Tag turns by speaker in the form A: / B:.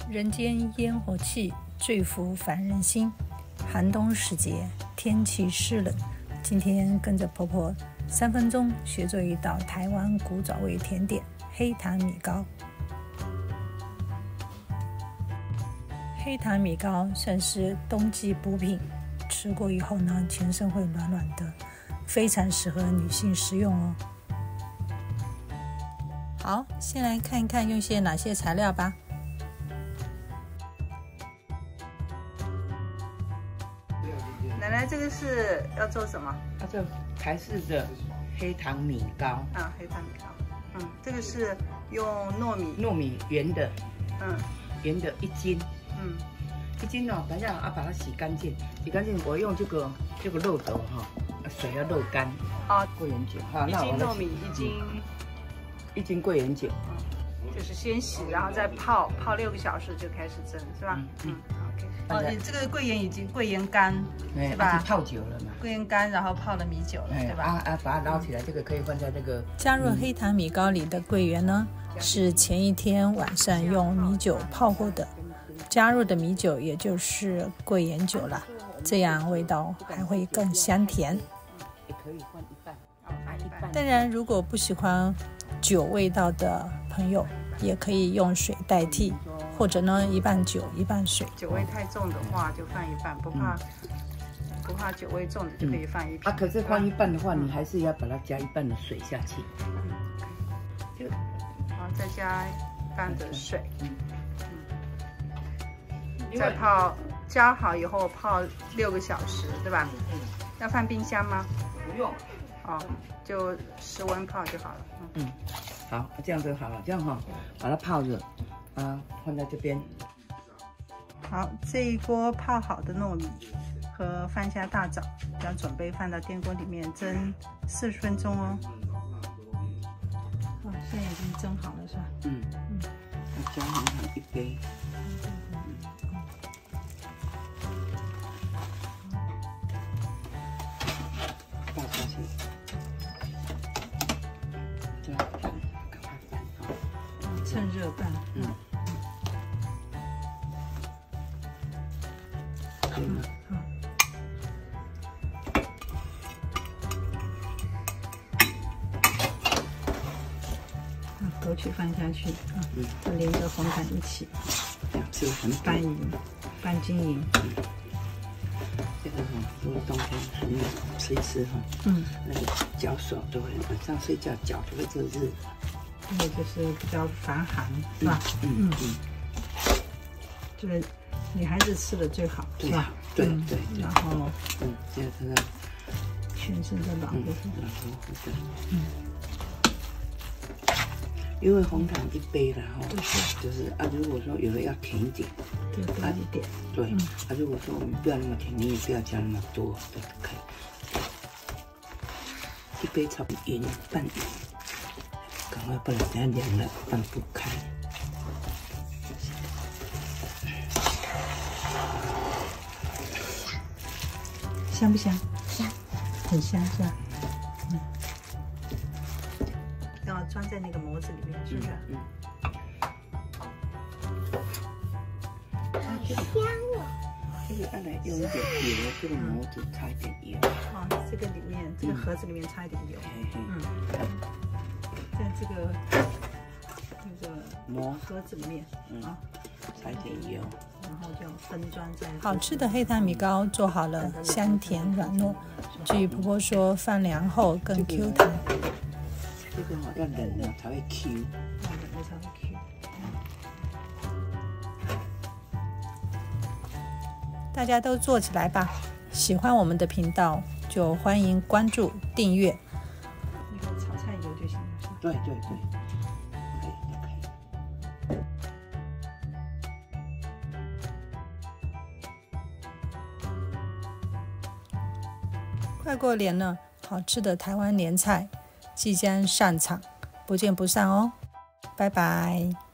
A: 人间烟火气，最抚凡人心。寒冬时节，天气湿冷，今天跟着婆婆3分钟学做一道台湾古早味甜点黑糖米糕。黑糖米糕算是冬季补品，吃过以后呢，全身会暖暖的，非常适合女性食用哦。好，先来看一看用些哪些材料吧。
B: 奶奶，这个是要做什么？
C: 要做台式的黑糖米糕。
B: 黑糖米糕。这个是用糯米
C: 圆的，圆的1斤。1斤哦，等一下把它洗干净，我用这个漏斗哈，水要漏干。桂圆酒哈，
B: 那1斤糯米
C: 1斤桂圆酒。
B: 就是先洗，然后再泡6个小时就开始蒸，是吧？OK。你这个桂圆干是吧？
C: 泡久了嘛。
B: 桂圆干，然后泡了米酒了，对吧？
C: 把它捞起来，这个可以放在这个。
A: 加入黑糖米糕里的桂圆呢，是前一天晚上用米酒泡过的，加入的米酒也就是桂圆酒了，这样味道还会更香甜。
C: 也可以放一半。
A: 当然，如果不喜欢酒味道的朋友，也可以用水代替，或者呢一半酒一半水。
B: 酒味太重的话就放一半，不怕酒味重的就可以放1瓶。
C: 可是放一半的话，你还是要把它加一半的水下去。
B: 然后再加一半的水。再加好以后泡6个小时，对吧？要放冰箱吗？
C: 不用。
B: 就室温泡就好了。
C: 好，这样就好了。这样把它泡着，放在这边。
B: 好，这一锅泡好的糯米和番茄大枣要准备放到电锅里面蒸40分钟哦。现在已经蒸好了是吧？
C: 要加红糖1杯。倒下去。
B: 趁热拌。枸杞放下去就连着红糖一起，
C: 就很
B: 拌均匀。
C: 这个如果冬天很冷，吃一吃那个脚手都会，晚上睡觉脚就会热热。
B: 这个就是比较防寒，是吧？这个女孩子吃的最好，是吧？
C: 对。
B: 然后，
C: 现在看到
B: 全身都暖和乎。
C: 因为红糖1杯了就是如果说有的要甜一点，
B: 就多一点。
C: 对，如果说我们不要那么甜，你也不要加那么多，都可以。1杯差不多1半圆，赶快不然等下凉了拌不开。
B: 香不香？
D: 香，
B: 很香是吧？要装在那个模子里面，是不是？
D: 好香哦！
C: 这个再来用一点油，这个模子擦一点油。
B: 这个里面，这个盒子里面擦一点油。在这个盒子里面，
C: 擦一点油，
B: 然后就分装在。
A: 好吃的黑糖米糕做好了，香甜软糯。据婆婆说，放凉后更 Q 弹。
C: 这个要冷了才会 Q。
B: 冷了才会 Q。
A: 大家都做起来吧！喜欢我们的频道，就欢迎关注、订阅。
B: 那个炒菜油就行了，是吧？
C: 对。
A: 快过年了，好吃的台湾年菜即将上场，不见不散哦！拜拜。